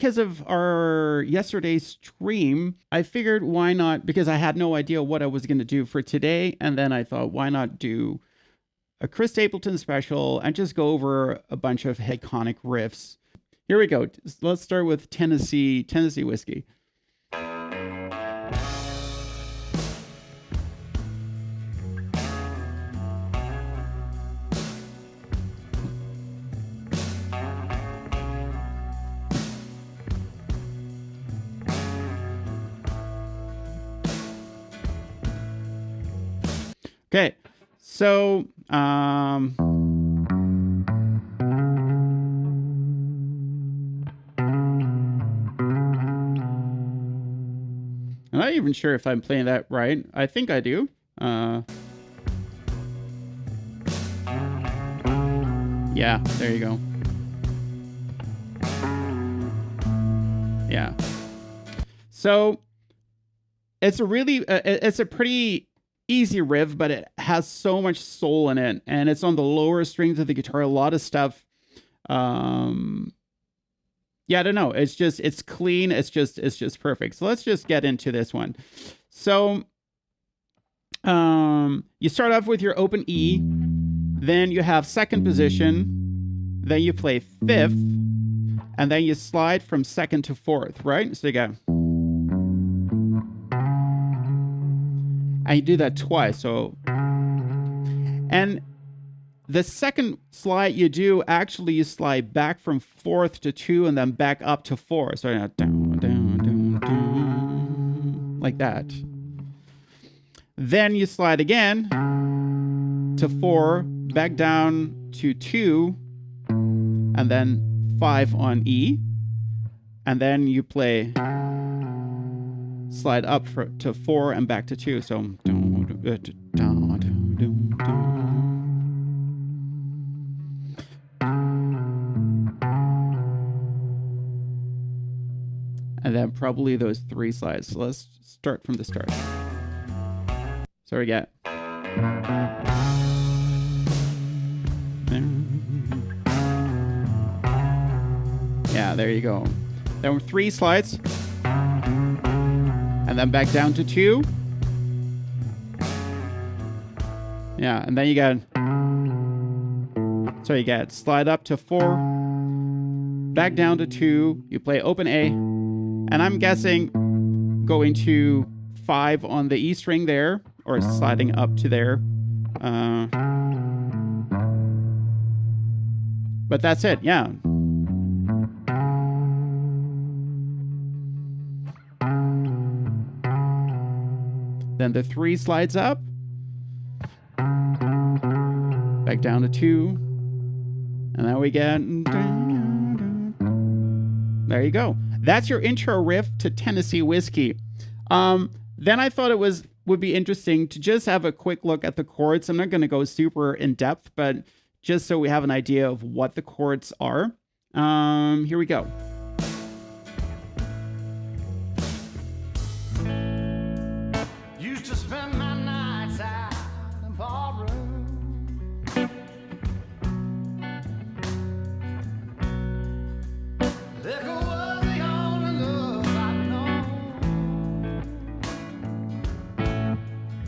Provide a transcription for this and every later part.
because of our yesterday's stream, I figured why not, because I had no idea what I was going to do for today. And then I thought, why not do a Chris Stapleton special and just go over a bunch of iconic riffs. Here we go. Let's start with Tennessee Whiskey. Okay, so I'm not even sure if I'm playing that right. I think I do. Yeah, there you go. Yeah. So it's a really, it's a pretty easy riff, but it has so much soul in it, and it's on the lower strings of the guitar. A lot of stuff. Yeah, I don't know. It's clean. It's just perfect. So let's just get into this one. So, you start off with your open E, then you have second position, then you play fifth, and then you slide from second to fourth, right? So you go. And you do that twice. So, and the second slide you do, actually you slide back from fourth to two and then back up to four. So down, down, down, down, like that. Then you slide again to four, back down to two, and then five on E. And then you play slide up to four and back to two. So and then probably those three slides. So let's start from the start. So we get yeah, there you go. Then three slides. And then back down to two. Yeah, and then you got, so you get slide up to four, back down to two, you play open A, and I'm guessing going to five on the E string there, or sliding up to there. But that's it, yeah. Then the three slides up, back down to two, and then we get, there you go. That's your intro riff to Tennessee Whiskey. Then I thought it would be interesting to just have a quick look at the chords. I'm not going to go super in depth, but just so we have an idea of what the chords are. Here we go.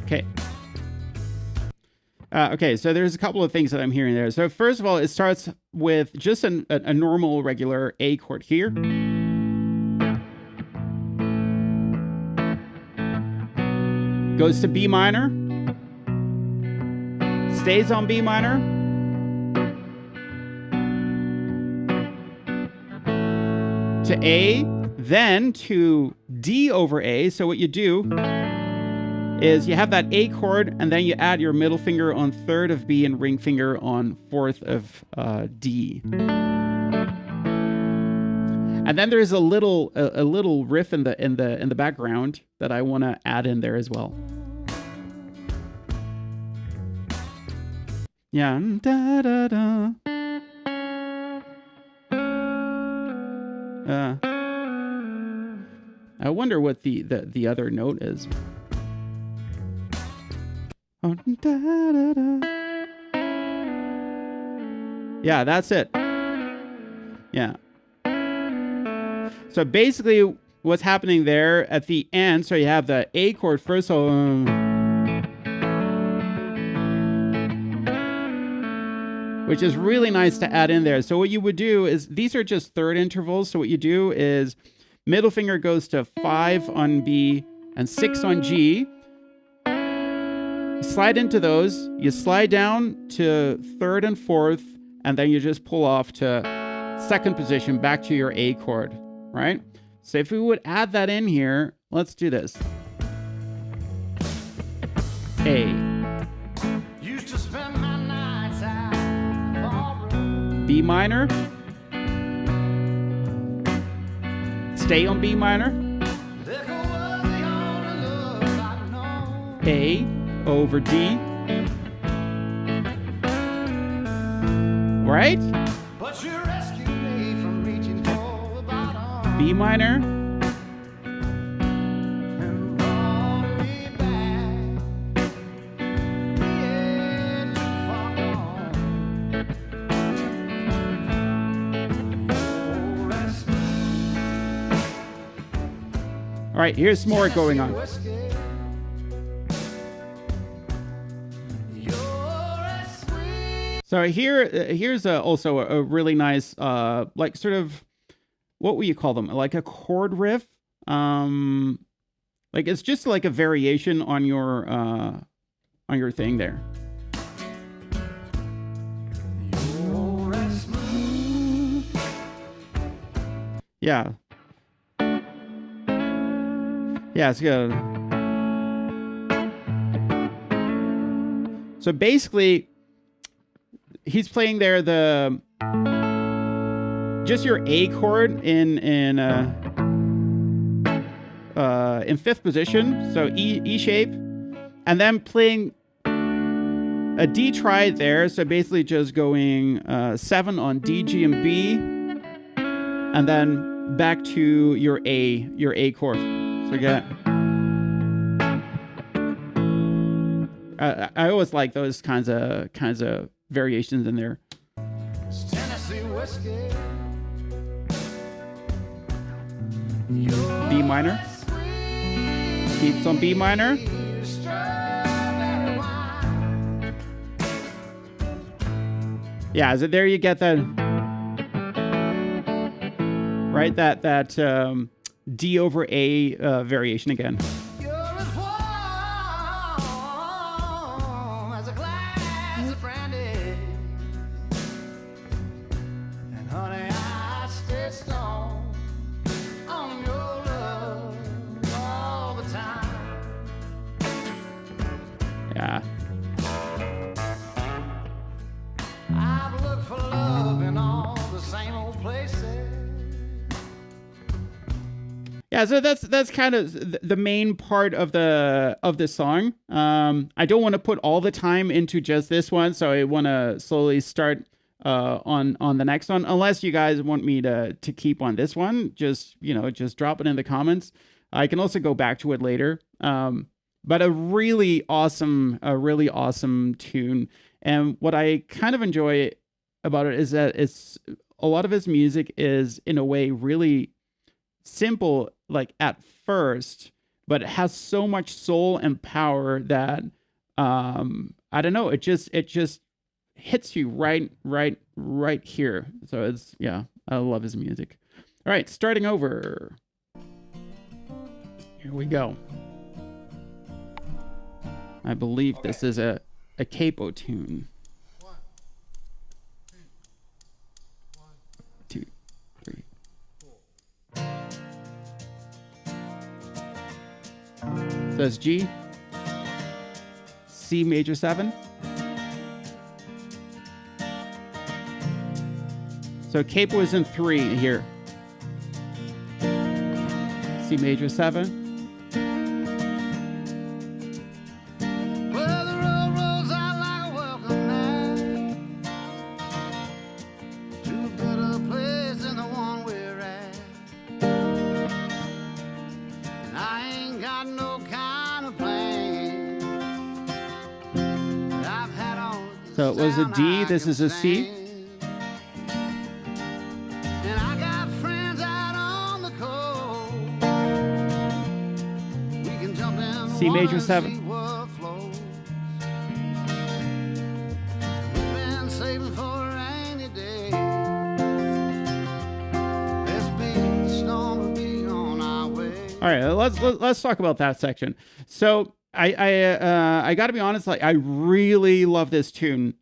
Okay. Okay, so there's a couple of things that I'm hearing there. So first of all, it starts with just a normal, regular A chord here. Goes to B minor. Stays on B minor. To A, then to D over A. So what you do is you have that A chord, and then you add your middle finger on third of B and ring finger on fourth of D. And then there's a little riff in the background that I want to add in there as well. Yeah. Da, da, da. I wonder what the other note is. Oh, da, da, da. Yeah, that's it. Yeah. So basically what's happening there at the end, so you have the A chord first, so which is really nice to add in there. So what you would do is, these are just third intervals. So what you do is middle finger goes to 5 on B and 6 on G. Slide into those. You slide down to third and fourth, and then you just pull off to second position back to your A chord, right? So if we would add that in here, let's do this. A. B minor. Stay on B minor. A over D. Right? But you rescued me from reaching for the bottom. B minor. And brought me back. Yeah, too far gone. All right, here's more going on. So here's also a really nice, like sort of, what would you call them? Like a chord riff. Like it's just like a variation on your thing there. Yeah. Yeah, it's good. So basically, he's playing there the just your A chord in fifth position, so E shape, and then playing a D triad there. So basically, just going 7 on D, G, and B, and then back to your A chord. So get. I always like those kinds of variations in there. B minor. Keeps on B minor. Yeah, so there you get that. Right, that D over A variation again. Yeah. I've looked for love in all the same old places. Yeah, so that's kind of the main part of the song. I don't want to put all the time into just this one, so I want to slowly start on the next one. Unless you guys want me to keep on this one, just drop it in the comments. I can also go back to it later. But a really awesome tune. And what I kind of enjoy about it is that it's a lot of his music is in a way really simple, like at first, but it has so much soul and power that I don't know, it just hits you right here. So it's, yeah, I love his music. All right, starting over. Here we go. I believe this is a capo tune. 1, 2, 3, 4. So that's G, C major 7. So capo is in 3 here. C major 7. So it was a D, this is a C. And I got friends out on the coast. C major 7. All right, let's talk about that section. So I got to be honest, like I really love this tune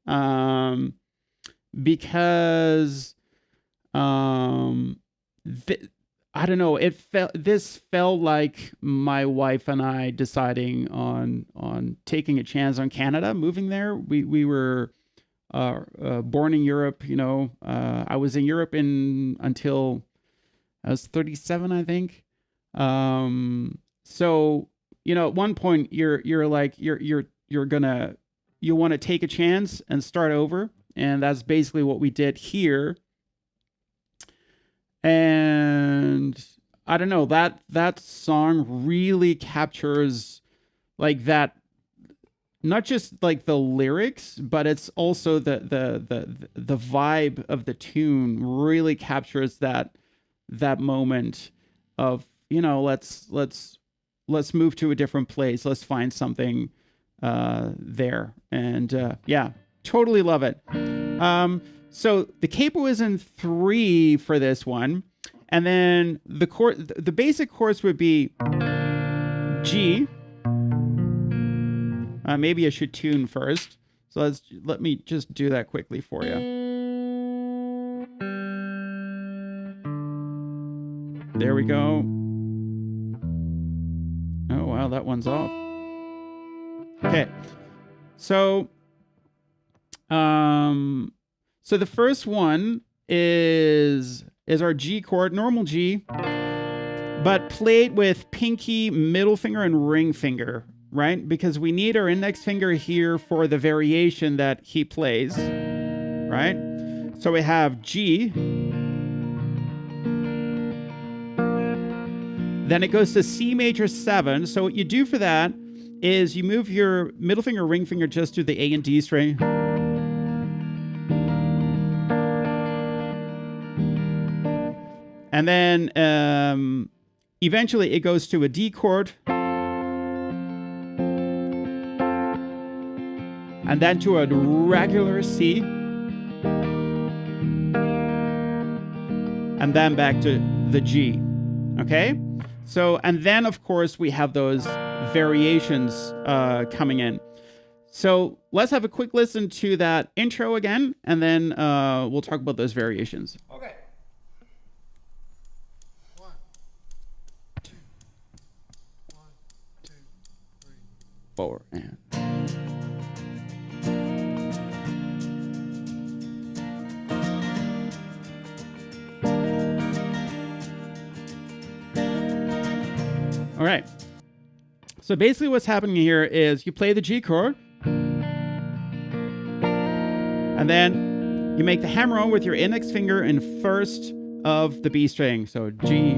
because I don't know, this felt like my wife and I deciding on taking a chance on Canada, moving there. We were born in Europe, you know. I was in Europe until I was 37, I think. So, you know, at one point you're like, you want to take a chance and start over. And that's basically what we did here. And I don't know, that song really captures like that, not just like the lyrics, but it's also the vibe of the tune really captures that moment of, you know, let's move to a different place. Let's find something there. And yeah, totally love it. So the capo is in 3 for this one. And then the basic chords would be G. Maybe I should tune first. So let me just do that quickly for you. There we go. Oh, wow, that one's off. Okay. So the first one is our G chord, normal G, but played with pinky, middle finger, and ring finger, right? Because we need our index finger here for the variation that he plays, right? So we have G. Then it goes to C major 7. So what you do for that is you move your middle finger, ring finger just to the A and D string. And then eventually it goes to a D chord. And then to a regular C. And then back to the G. Okay? So, and then of course we have those variations coming in. So let's have a quick listen to that intro again, and then we'll talk about those variations. Okay. 1, 2, 1, 2, 3, 4, and... All right. So basically what's happening here is you play the G chord, and then you make the hammer on with your index finger in first of the B string. So G.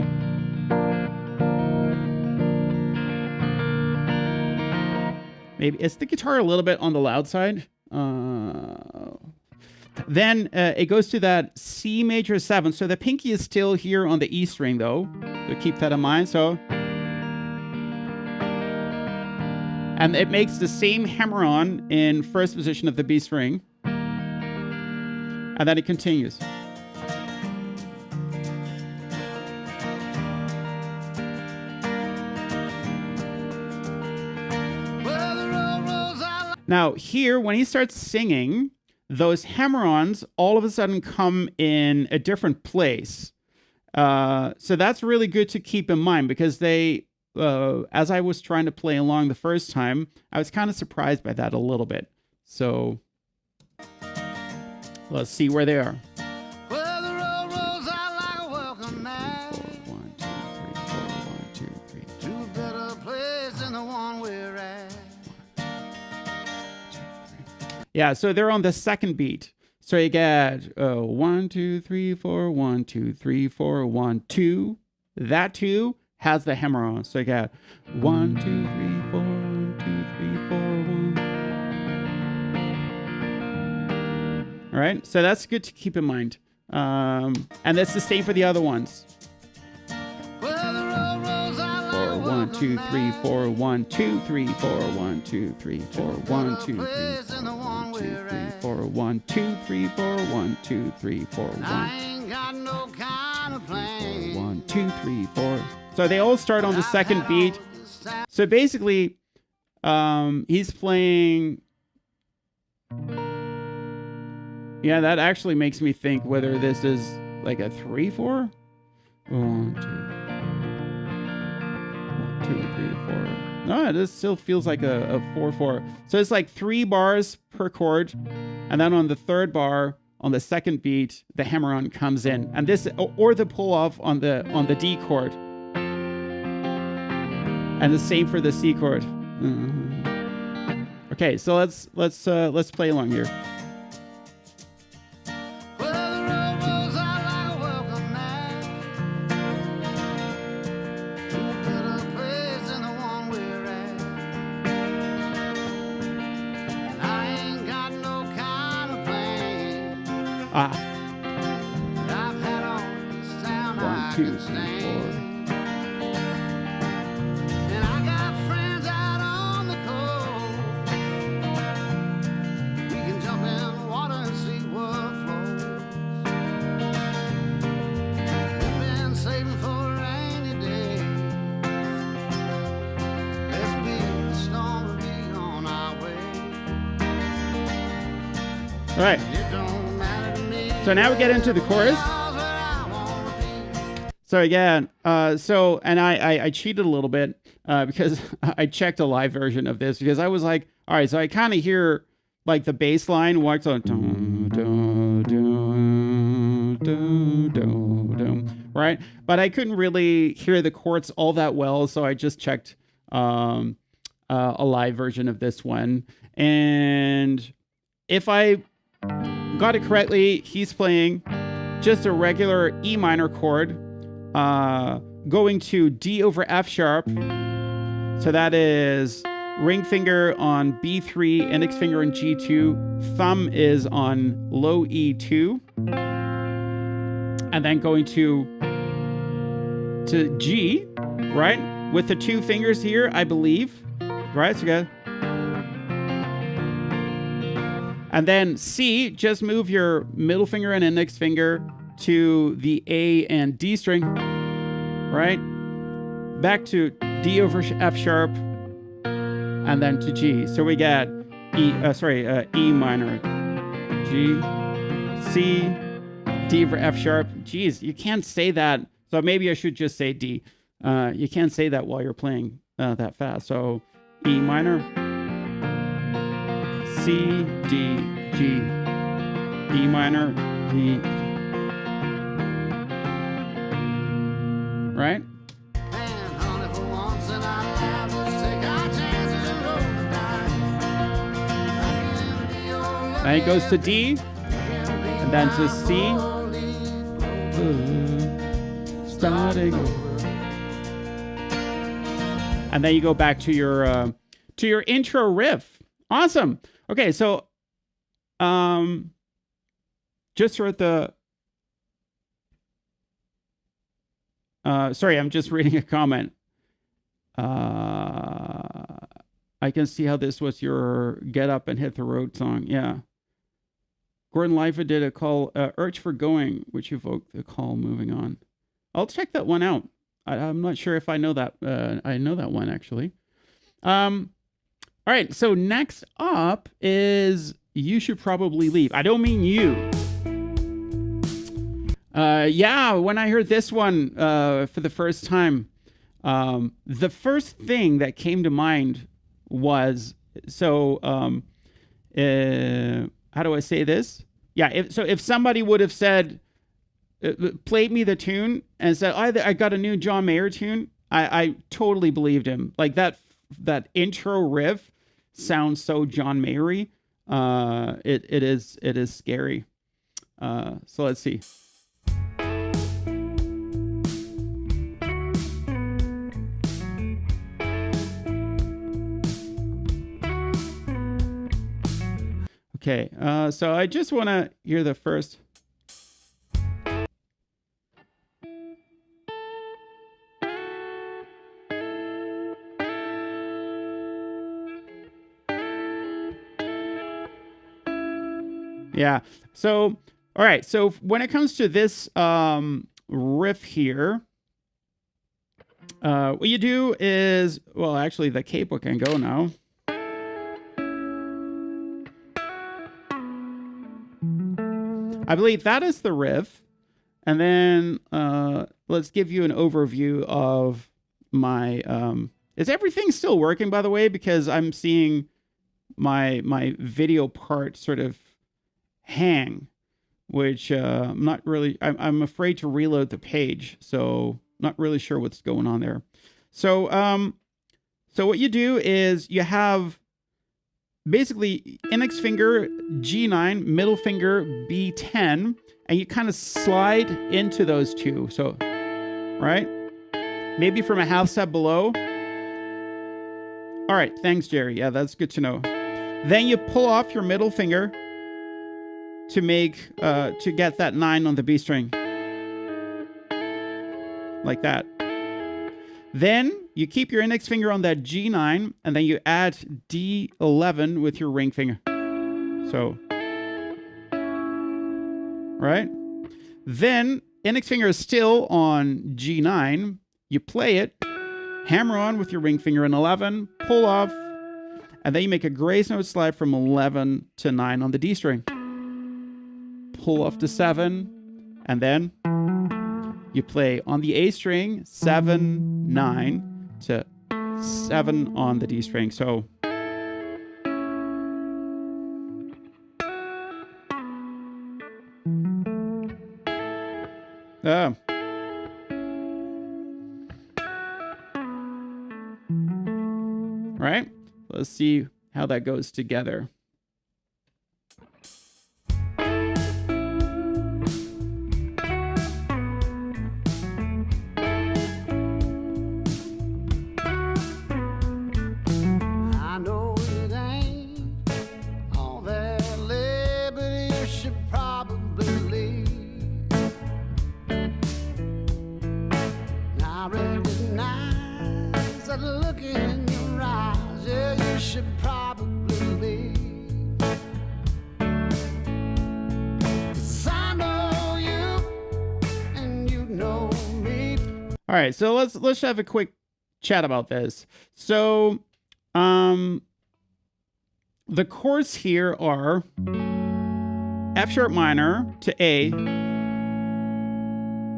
Maybe it's the guitar a little bit on the loud side. Then it goes to that C major 7. So the pinky is still here on the E string though. So keep that in mind. So, and it makes the same hammer on in first position of the B string. And then it continues. Now here, when he starts singing, those hammer-ons all of a sudden come in a different place. So that's really good to keep in mind, because they, as I was trying to play along the first time, I was kind of surprised by that a little bit. So let's see where they are. well, the road rolls out like a welcome night 1, 2, 3, 4, 1, 2, 3. to a better place than the one we're at. Yeah, so they're on the second beat. So you get 1, 2, 3, 4, 1, 2, 3, 4, 1, 2. That 2 has the hammer on. So you get 1, 2, 3, 4, 1, 2, 3, 4, 1. All right, so that's good to keep in mind. And that's the same for the other ones. Well, the road rolls out like a 1, 1, 2, 3, 4, 1, 2, 3, 4, 1, 2, 3, 4, 1, 2, 3, 4, 1, 2, 3, 4, 1, 2, 3, 4, 1, 2, 3, 4, 1. I ain't got no kind of plan. 1, 2, 3, 4. So they all start on the second beat. So basically, he's playing. Yeah, that actually makes me think whether this is like a 3/4. 1, 2, 3, 4. No, this still feels like a 4/4. So it's like 3 bars per chord, and then on the third bar, on the second beat, the hammer-on comes in, and this or the pull-off on the D chord, and the same for the C chord. Okay, so let's play along here. Ah. 1, 2, 3, 4. And I got friends out on the coast. We can jump in the water and see what flows. We've been saving for a rainy day. Let's beat the storm and be on our way. All right. So now we get into the chorus. So again, and I cheated a little bit because I checked a live version of this because I was like, all right, so I kind of hear like the bass line walks on, right? But I couldn't really hear the chords all that well, so I just checked a live version of this one. And if I got it correctly, he's playing just a regular E minor chord, going to D over F sharp. So that is ring finger on B3, index finger on G2, thumb is on low E2, and then going to G, right? With the 2 fingers here, I believe, right? So good. And then C, just move your middle finger and index finger to the A and D string, right? Back to D over F sharp, and then to G. So we get E minor, G, C, D over F sharp. Geez, you can't say that. So maybe I should just say D. You can't say that while you're playing that fast. So E minor, C, D, G, E minor, D, right? Then it goes to D, and then to C, starting, and then you go back to your intro riff. Awesome. Okay, so just for the sorry, I'm just reading a comment. I can see how this was your Get Up and Hit the Road song. Yeah. Gordon Lightfoot did a call, Urge for Going, which evoked the call Moving On. I'll check that one out. I'm not sure if I know that. I know that one, actually. All right, so next up is You Should Probably Leave. I don't mean you. Yeah, when I heard this one for the first time, the first thing that came to mind was, how do I say this? Yeah, if somebody would have said, played me the tune and said, I got a new John Mayer tune, I totally believed him. Like that intro riff sounds so John Mayer-y. It is scary. So let's see. Okay, so I just want to hear the first. Yeah. So, all right. So when it comes to this riff here, what you do is, well, actually the capo can go now. I believe that is the riff. And then let's give you an overview of my... is everything still working, by the way? Because I'm seeing my video part sort of hang, which I'm not really... I'm afraid to reload the page, so not really sure what's going on there. So, so what you do is you have basically index finger G9, middle finger B10, and you kind of slide into those two. So, right? Maybe from a half step below. All right, thanks, Jerry. Yeah, that's good to know. Then you pull off your middle finger to make, to get that 9 on the B string. Like that. Then you keep your index finger on that G9, and then you add D11 with your ring finger. So, right? Then index finger is still on G9. You play it, hammer on with your ring finger in 11, pull off, and then you make a grace note slide from 11 to 9 on the D string. Pull off to 7, and then you play on the A string, 7, 9 to 7 on the D string. So, right? Let's see how that goes together. All right, so let's have a quick chat about this. So, the chords here are F sharp minor to A,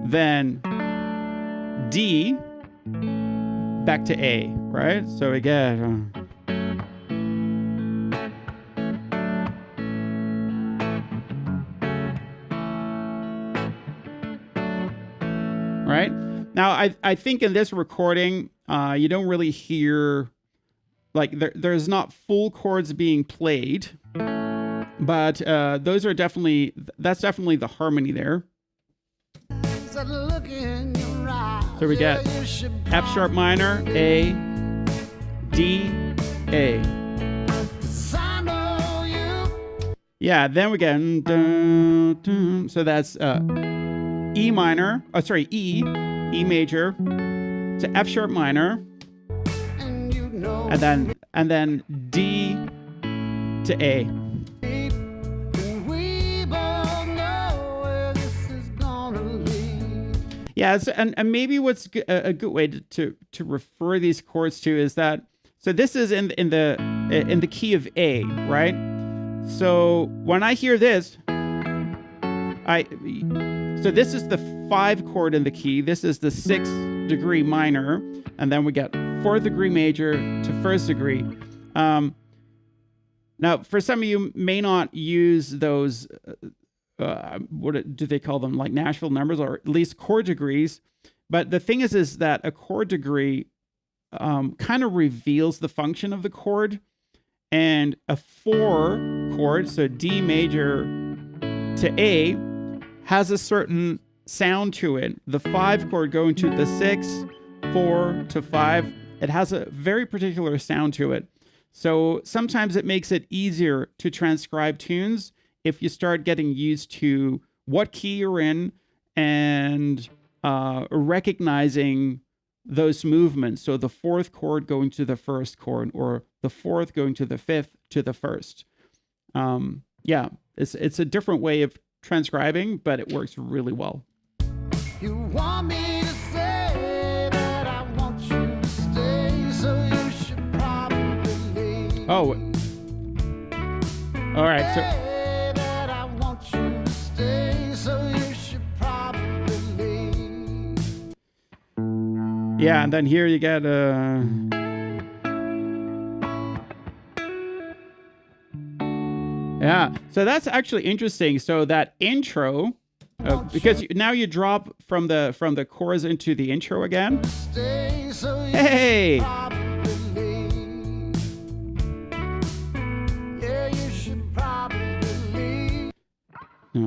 then D back to A, right? So we get right? Now, I think in this recording, you don't really hear, like, there's not full chords being played, but those are definitely, that's definitely the harmony there. So we get F sharp minor, A, D, A. Yeah, then we get, so that's E minor, oh, sorry, E major to F sharp minor, and then D to A. Yeah, and maybe what's a good way to refer these chords to is that, so this is in the key of A, right? So when I hear this, so this is the 5 chord in the key. This is the 6th degree minor, and then we get 4th degree major to 1st degree. Now, for some of you may not use those, what do they call them, like Nashville numbers, or at least chord degrees. But the thing is that a chord degree kind of reveals the function of the chord. And a 4 chord, so D major to A, has a certain sound to it. The 5 chord going to the 6, 4 to 5, it has a very particular sound to it. So sometimes it makes it easier to transcribe tunes if you start getting used to what key you're in and recognizing those movements. So the 4th chord going to the 1st chord, or the 4th going to the 5th to the 1st. Yeah. It's a different way of transcribing, but it works really well. You want me to say that I want you to stay, so you should probably leave. Oh, all right. So That I want you to stay, so you should probably leave. yeah, and then here you get yeah. So that's actually interesting. So that intro. Because now you drop from the chorus into the intro again. Stay, so you Hey, probably leave. Yeah, you should probably leave. I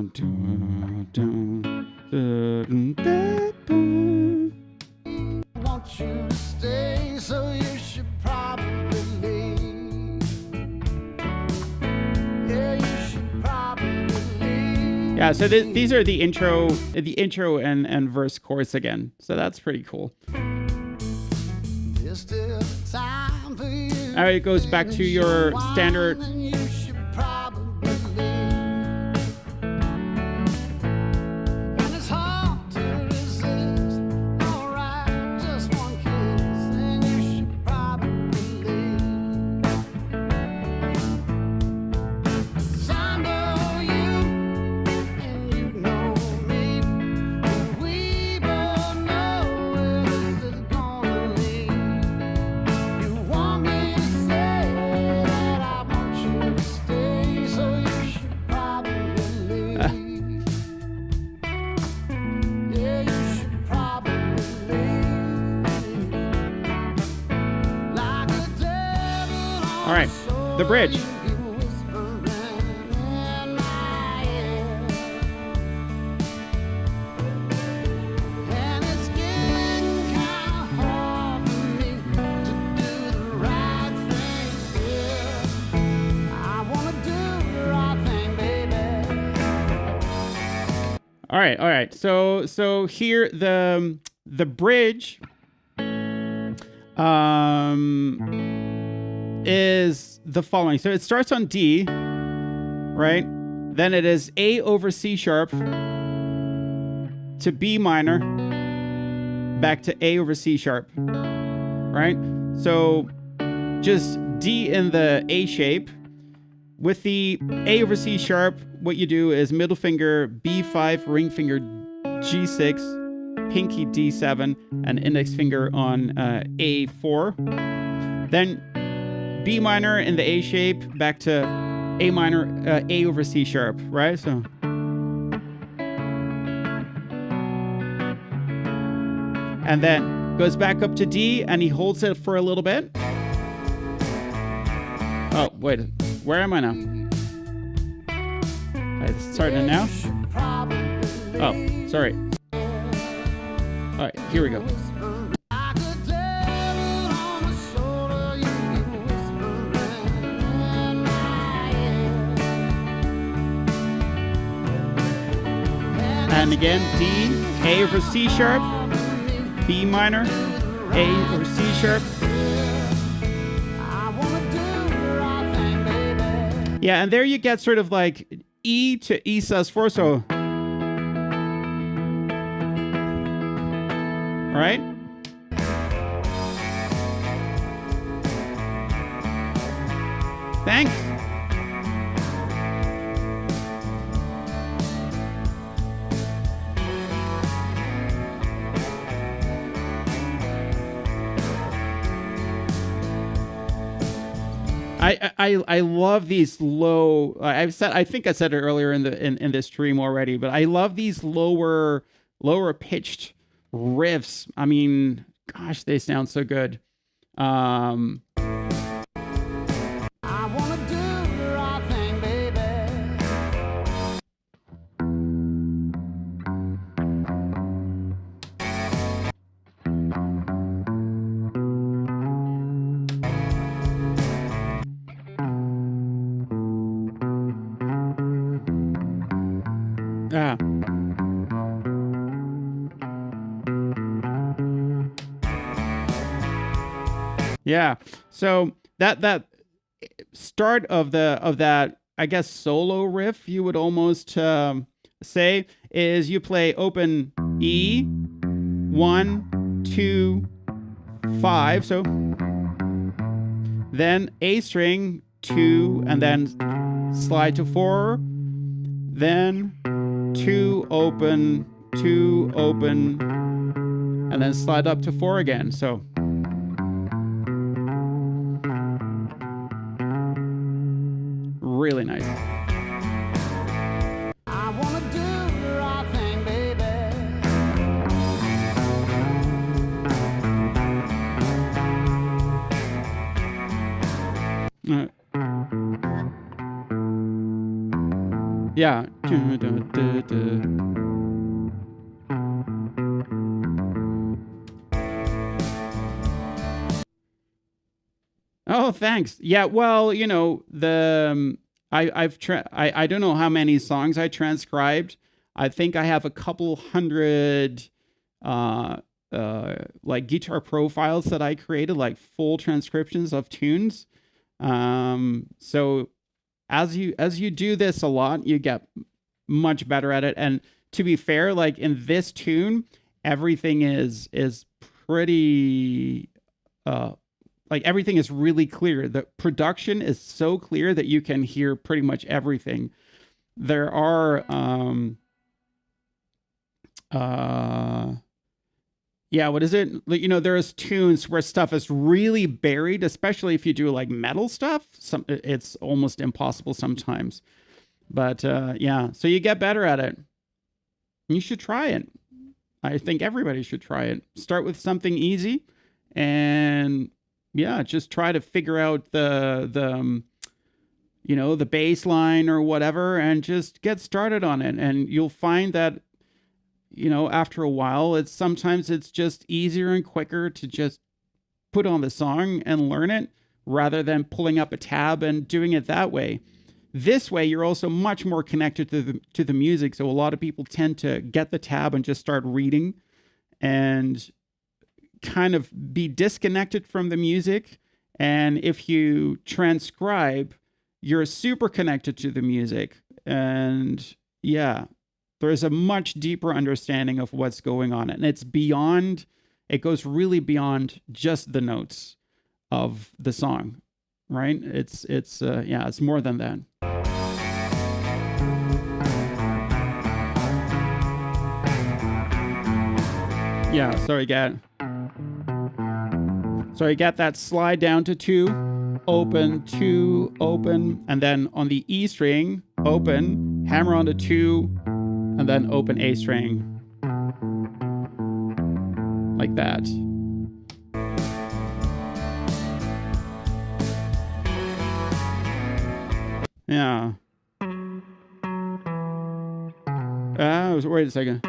want you to stay, so you should probably leave. Yeah, you should probably leave. yeah. So these are the intro and verse chorus again. So that's pretty cool. There's still time for you. All right, it goes back to your standard. And you should probably leave. And it's hard to resist. All right, just one kiss, and you should probably leave. 'Cause I know you, and you know me, and we both know where this is gonna lead. You want me to say that I want you to stay, so you should probably leave. Yeah, you should probably leave. Like a devil on All right, the bridge. you whispering in my ear. And it's getting kinda hard for me to do the right thing here. I wanna do the right thing, baby. All right. So here the bridge is the following. So it starts on D, right? Then it is A over C sharp to B minor, back to A over C sharp, right? So just D in the A shape. With the A over C sharp, what you do is middle finger B5, ring finger G6, pinky D7, and index finger on A4. Then B minor in the A shape, back to A minor, A over C sharp, right? So. And then goes back up to D, and he holds it for a little bit. Oh, wait. Where am I now? I started now? Oh, sorry. All right, here we go. Like a devil on my shoulder, you whispering in my ear. And again, D, A over C sharp, B minor, A over C sharp. I wanna do the right thing, baby. Yeah, and there you get sort of like E to E sus4, so. Right? Thanks. I love these low. I think I said it earlier in this stream already, but I love these lower pitched riffs. I mean, gosh, they sound so good. I wanna do the right thing, baby. Ah. Yeah. So that start of that I guess, solo riff, you would almost say, is you play open E, 1, 2, 5. So then A string, 2, and then slide to 4. Then 2, open, 2, open, and then slide up to 4 again. So really nice. I wanna do the right thing, baby. Yeah. Oh, thanks. Yeah, well, you know, the I don't know how many songs I transcribed. I think I have a couple hundred like guitar profiles that I created, like full transcriptions of tunes. So as you do this a lot, you get much better at it. And to be fair, like in this tune, everything is pretty like everything is really clear. The production is so clear that you can hear pretty much everything. There are yeah, what is it? You know, there's tunes where stuff is really buried, especially if you do like metal stuff. It's almost impossible sometimes. But yeah, so you get better at it. You should try it. I think everybody should try it. Start with something easy, and yeah, just try to figure out the you know, the bass line or whatever, and just get started on it. And you'll find that, you know, after a while, sometimes it's just easier and quicker to just put on the song and learn it rather than pulling up a tab and doing it that way. This way, you're also much more connected to the music. So a lot of people tend to get the tab and just start reading and kind of be disconnected from the music. And if you transcribe, you're super connected to the music. And yeah, there's a much deeper understanding of what's going on. And it's beyond, it goes really beyond just the notes of the song, right? It's yeah, it's more than that. Yeah, so you get that slide down to 2, open, 2, open, and then on the E string, open, hammer on the 2, and then open A string. Like that. Yeah. Wait a second.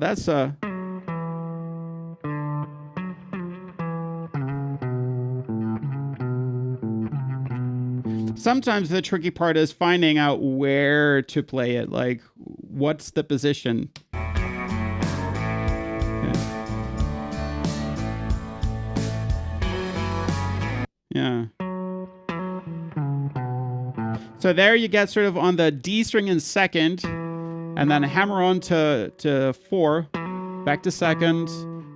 That's sometimes the tricky part is finding out where to play it, like what's the position. Yeah. So there you get sort of on the D string in second, and then hammer on to 4, back to second,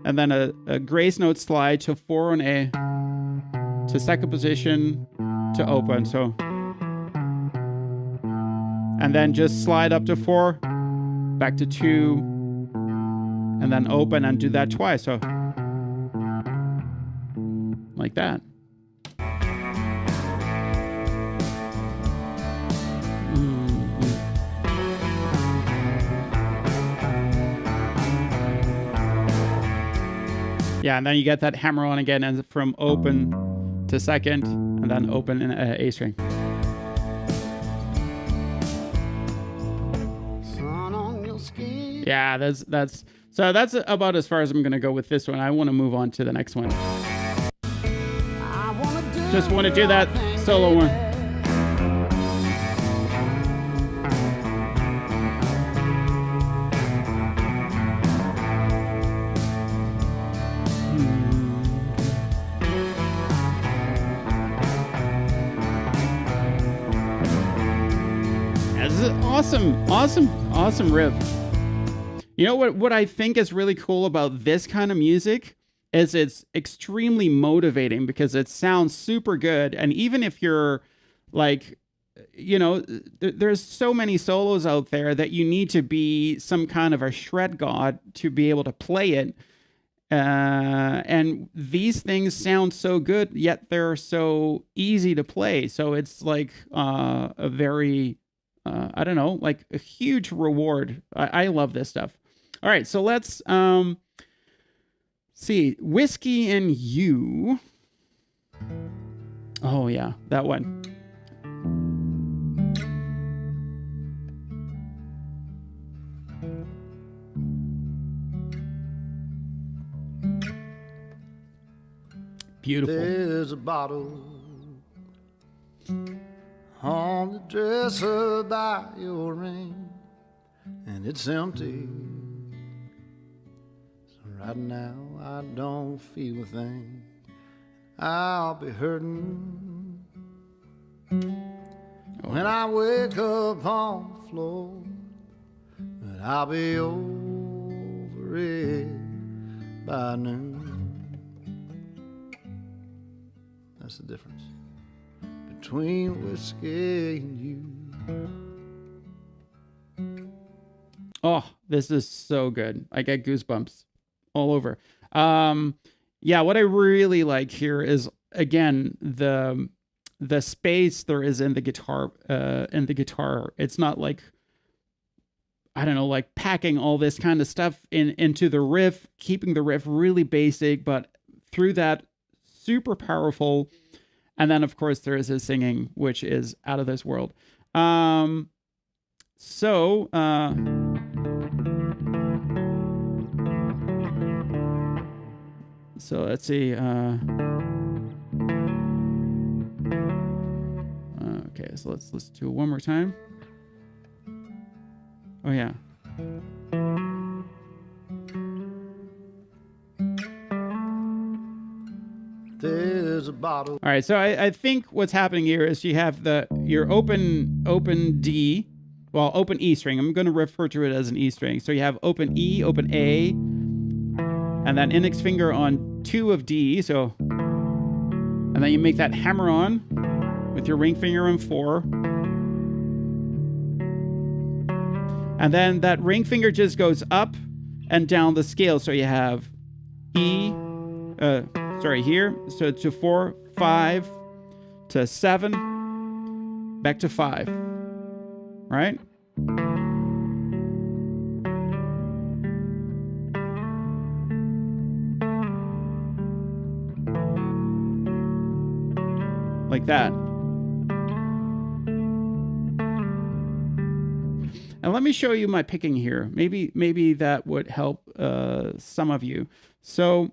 and then a grace note slide to 4 on A, to second position, to open. So, and then just slide up to 4, back to 2, and then open, and do that twice. So, like that. Yeah, and then you get that hammer on again, and from open to second, and then open in A string. Yeah, that's about as far as I'm gonna go with this one. I want to move on to the next one. Just want to do that solo one. This is awesome riff. You know what I think is really cool about this kind of music is it's extremely motivating because it sounds super good. And even if you're like, you know, there's so many solos out there that you need to be some kind of a shred god to be able to play it. And these things sound so good, yet they're so easy to play. So it's like a very, I don't know, like a huge reward. I love this stuff. All right, so let's see. Whiskey and You. Oh, yeah, that one. Beautiful. There's a bottle on the dresser by your ring, and it's empty. So right now I don't feel a thing. I'll be hurting when I wake up on the floor, but I'll be over it by noon. That's the difference between whiskey and you. Oh, this is so good. I get goosebumps all over. Yeah, what I really like here is, again, the space there is in the guitar. It's not like, I don't know, like packing all this kind of stuff into the riff, keeping the riff really basic, but through that super powerful. And then of course there is his singing, which is out of this world. So let's see. Okay, so let's do it one more time. Oh yeah. There's a bottle. All right, so I think what's happening here is you have your open D, well, open E string. I'm going to refer to it as an E string. So you have open E, open A, and then index finger on 2 of D. So, and then you make that hammer on with your ring finger on 4. And then that ring finger just goes up and down the scale. So you have E, here, so to 4, 5, to 7, back to 5, right? Like that. And let me show you my picking here. Maybe that would help some of you. So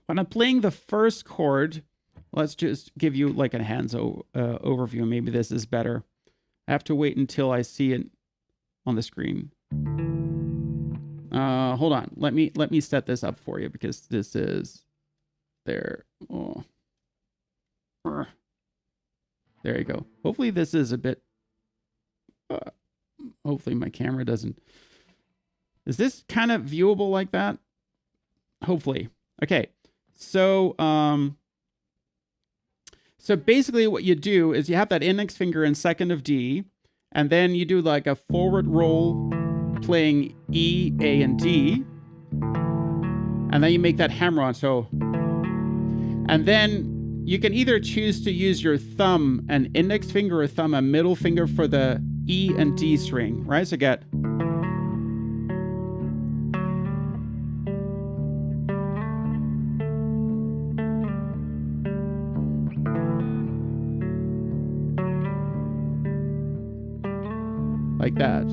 when I'm playing the first chord, let's just give you like a hands overview. Maybe this is better. I have to wait until I see it on the screen. Hold on. Let me set this up for you because this is there. Oh. There you go. Hopefully this is a bit. Hopefully my camera doesn't. Is this kind of viewable like that? Hopefully. Okay. So, so basically what you do is you have that index finger in 2nd of D, and then you do like a forward roll playing E, A, and D, and then you make that hammer on. So, and then you can either choose to use your thumb and index finger or thumb and middle finger for the E and D string, right? So get. Like that.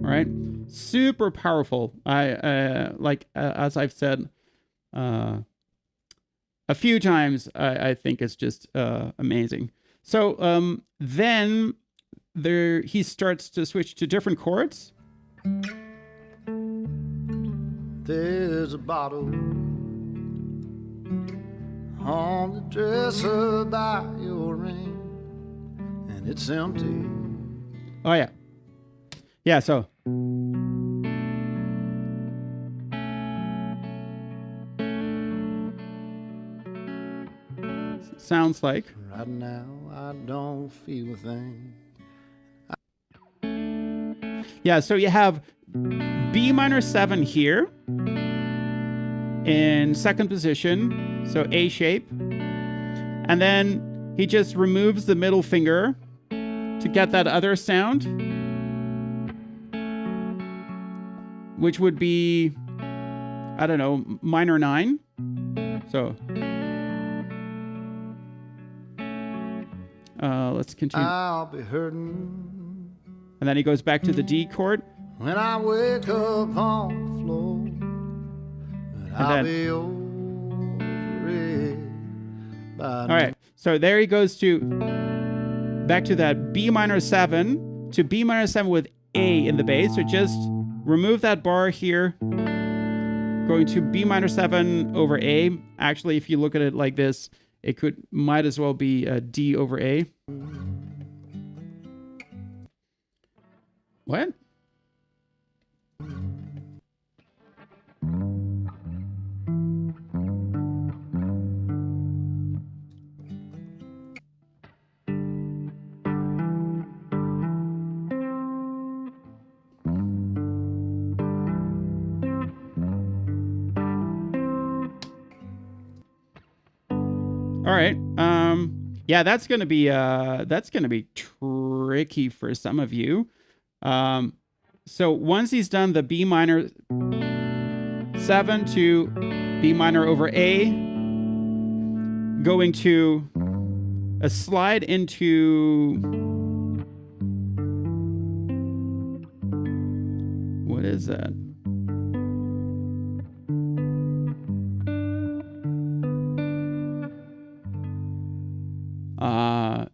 All right. Super powerful. As I've said a few times, I think it's just amazing. So then he starts to switch to different chords. There's a bottle on the dresser by your ring, and it's empty. Oh yeah. Yeah, so sounds like. Right now, I don't feel a thing. Yeah, so you have B minor 7 here in second position, so A shape. And then he just removes the middle finger to get that other sound, which would be, I don't know, minor 9. So let's continue. I'll be hurting And then he goes back to the D chord. when I wake up on the floor, but I'll be over it by All right, so there he goes to back to that B minor 7 to B minor 7 with A in the bass. So just remove that bar here, going to B minor 7 over A. Actually, if you look at it like this, it might as well be a D over A. What? All right. Yeah, that's gonna be tricky for some of you. So once he's done the B minor 7 to B minor over A, going to a slide into, what is that?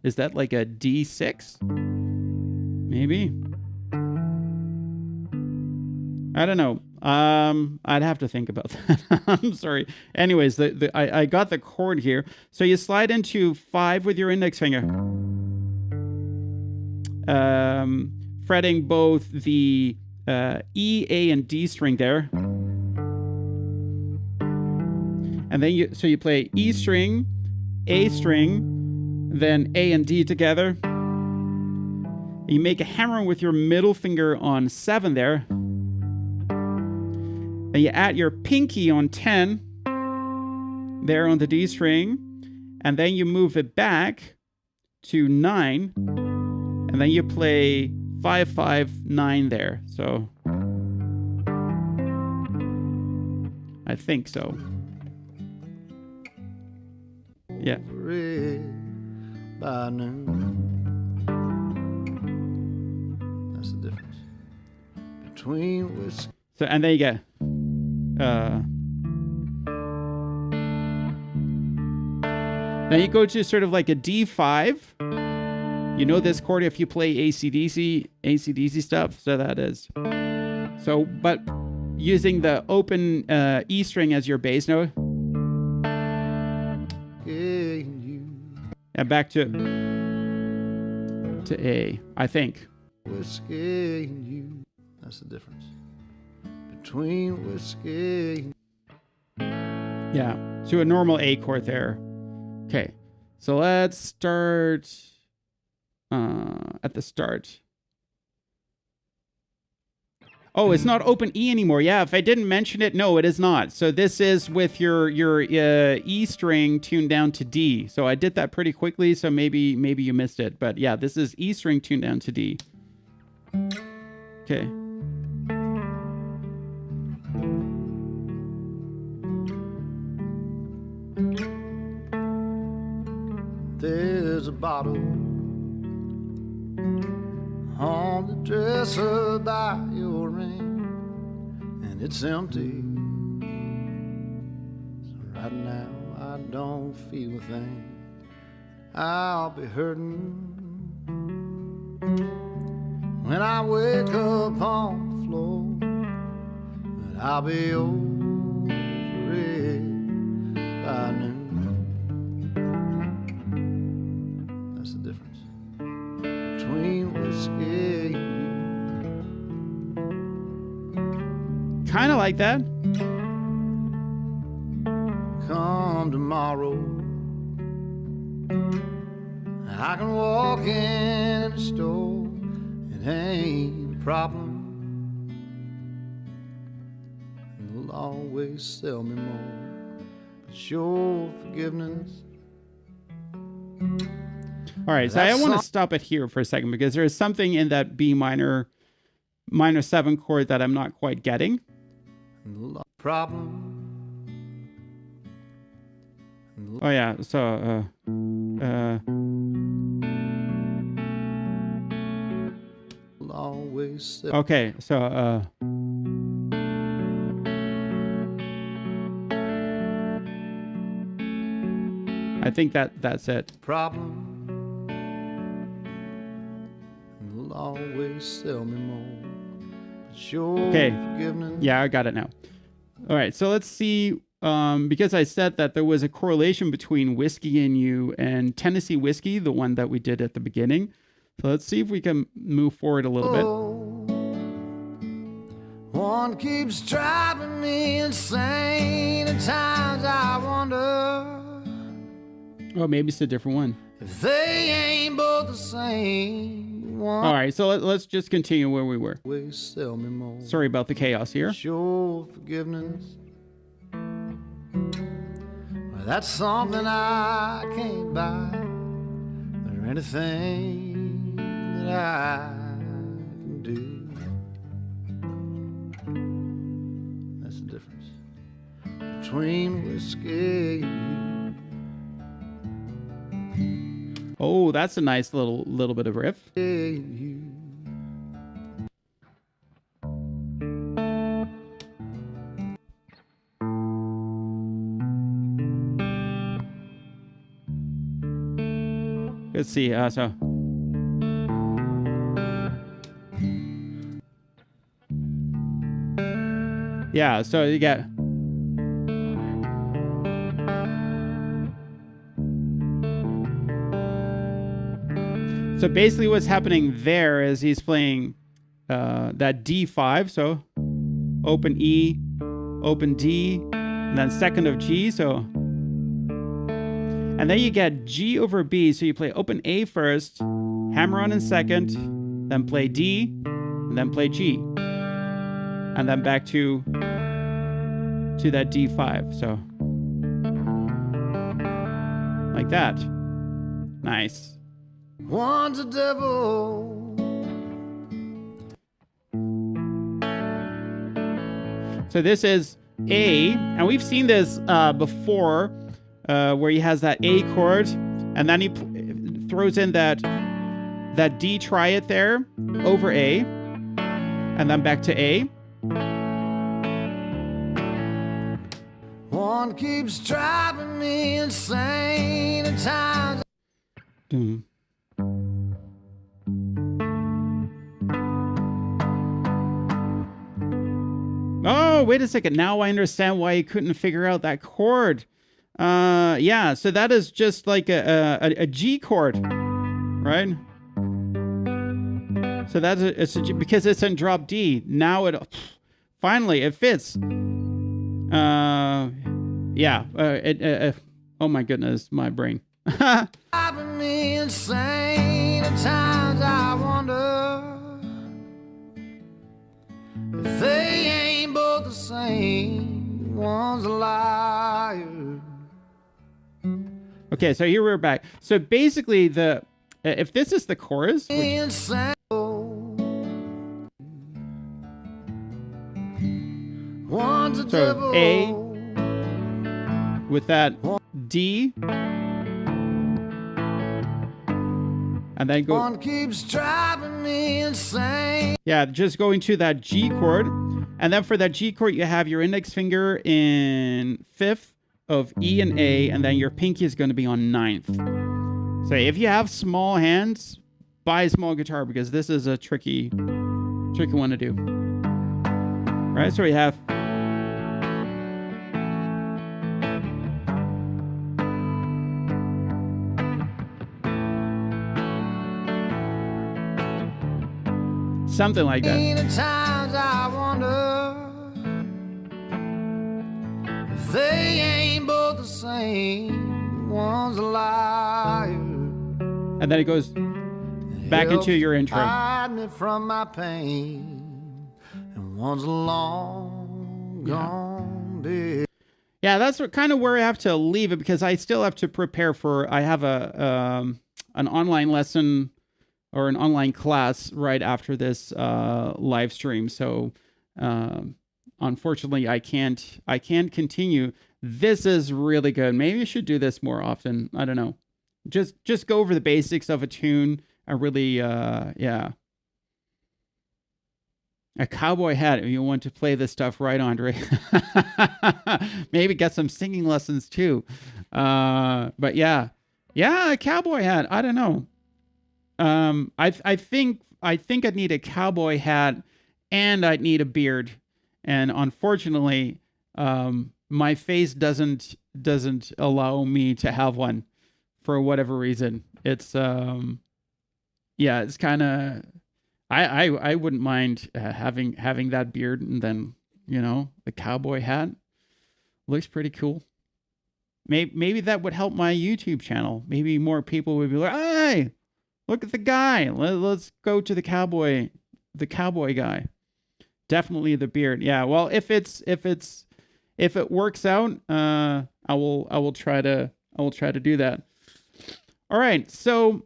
Is that like a D6? Maybe. I don't know. I'd have to think about that. I'm sorry. Anyways, I got the chord here. So you slide into 5 with your index finger. Fretting both the E, A, and D string there. And then you play E string, A string, then A and D together. You make a hammer with your middle finger on 7 there. Then you add your pinky on 10 there on the D string. And then you move it back to 9. And then you play 5, 5, 9 there. So I think so. Yeah. By noon. That's the difference between whiskey. So, and then you get then you go to sort of like a D5. You know this chord if you play AC/DC stuff. So that is. So, but using the open E string as your bass note. And back to A, I think. Whiskey and you. That's the difference between whiskey. Yeah, to a normal A chord there. Okay, so let's start at the start. Oh, it's not open E anymore. Yeah, if I didn't mention it, no, it is not. So this is with your E string tuned down to D. So I did that pretty quickly, so maybe you missed it. But yeah, this is E string tuned down to D. Okay. There's a bottle on the dresser by your ring, and it's empty. So right now I don't feel a thing. I'll be hurting when I wake up on the floor, but I'll be over it by noon. kind of like that. Come tomorrow, I can walk in the store. It ain't a problem. You'll always sell me more. But your forgiveness. All right, so I want to stop it here for a second because there is something in that B minor 7 chord that I'm not quite getting. Problem. Oh yeah, so Always sell. okay, so I think that's it. Problem. You'll always sell me more. But your Okay. forgiveness. Yeah, I got it now. All right, so let's see. Because I said that there was a correlation between Whiskey and You and Tennessee Whiskey, the one that we did at the beginning. So let's see if we can move forward a little bit. One keeps driving me insane. At times I wonder Oh, maybe it's a different one. if they ain't both the same. One All right, so let's just continue where we were. always sell me more. Sorry about the chaos here. Your forgiveness. Well, that's something I can't buy or anything that I can do. That's the difference between whiskey and Oh, that's a nice little bit of riff. you. Let's see. So yeah, so you get. So basically what's happening there is he's playing that D5, so open E, open D, and then second of G, so... And then you get G over B, so you play open A first, hammer on in second, then play D, and then play G. And then back to that D5, so... Like that. Nice. One's a devil. So this is A, and we've seen this before, where he has that A chord, and then he throws in that D triad there over A, and then back to A. One keeps driving me insane at times. Doom. Oh, wait a second. Now I understand why he couldn't figure out that chord. Yeah, so that is just like a G chord, right? So that's it's a G, because it's in drop D. Now it finally it fits. Yeah. Oh my goodness, my brain. Driving me insane at times. I wonder if they ain't both the same. One's a liar. Okay, so here we're back. So basically, if this is the chorus, which, Insane. One's a so devil. A with that D, and then go. One keeps driving me insane. Yeah, just going to that G chord, and then for that G chord, you have your index finger in 5th of E and A, and then your pinky is going to be on 9th. So if you have small hands, buy a small guitar because this is a tricky one to do. Right, so we have. Something like that. At times I wonder They ain't both the same. One's a liar. And then it goes back into your intro. Hide me from my pain. And one's long gone dead. Yeah, that's kind of where I have to leave it because I still have to prepare for. I have an online lesson or an online class right after this live stream. So unfortunately, I can't continue. This is really good. Maybe I should do this more often. I don't know. Just go over the basics of a tune. I really yeah. A cowboy hat. If you want to play this stuff, right, Andre? Maybe get some singing lessons too. But yeah, a cowboy hat. I don't know. I think I'd need a cowboy hat, and I'd need a beard. And unfortunately, my face doesn't allow me to have one for whatever reason. It's it's kind of. I wouldn't mind having that beard and then, the cowboy hat. Looks pretty cool. Maybe that would help my YouTube channel. Maybe more people would be like, hey, look at the guy. Let's go to the cowboy guy. Definitely the beard. Yeah. Well, if it works out, I will try to do that. All right. So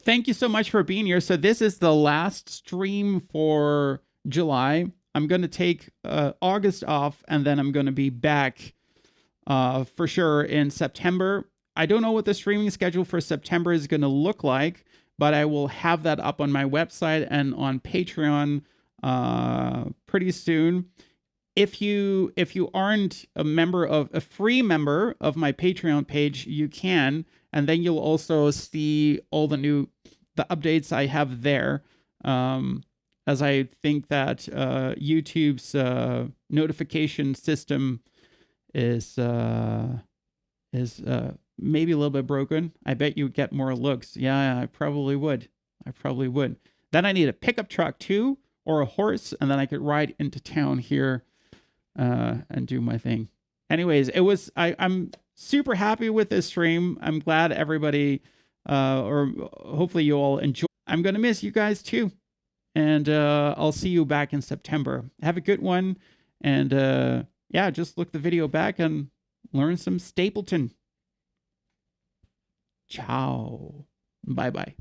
thank you so much for being here. So this is the last stream for July. I'm going to take August off, and then I'm going to be back for sure in September. I don't know what the streaming schedule for September is going to look like, but I will have that up on my website and on Patreon pretty soon. If you aren't a free member of my Patreon page, you can, and then you'll also see all the updates I have there. As I think that YouTube's notification system is maybe a little bit broken. I bet you get more looks. Yeah, I probably would. Then I need a pickup truck too, or a horse, and then I could ride into town here and do my thing. Anyways, I'm super happy with this stream. I'm glad everybody, or hopefully you all enjoy. I'm going to miss you guys too. And I'll see you back in September. Have a good one. And just look the video back and learn some Stapleton. Ciao. Bye-bye.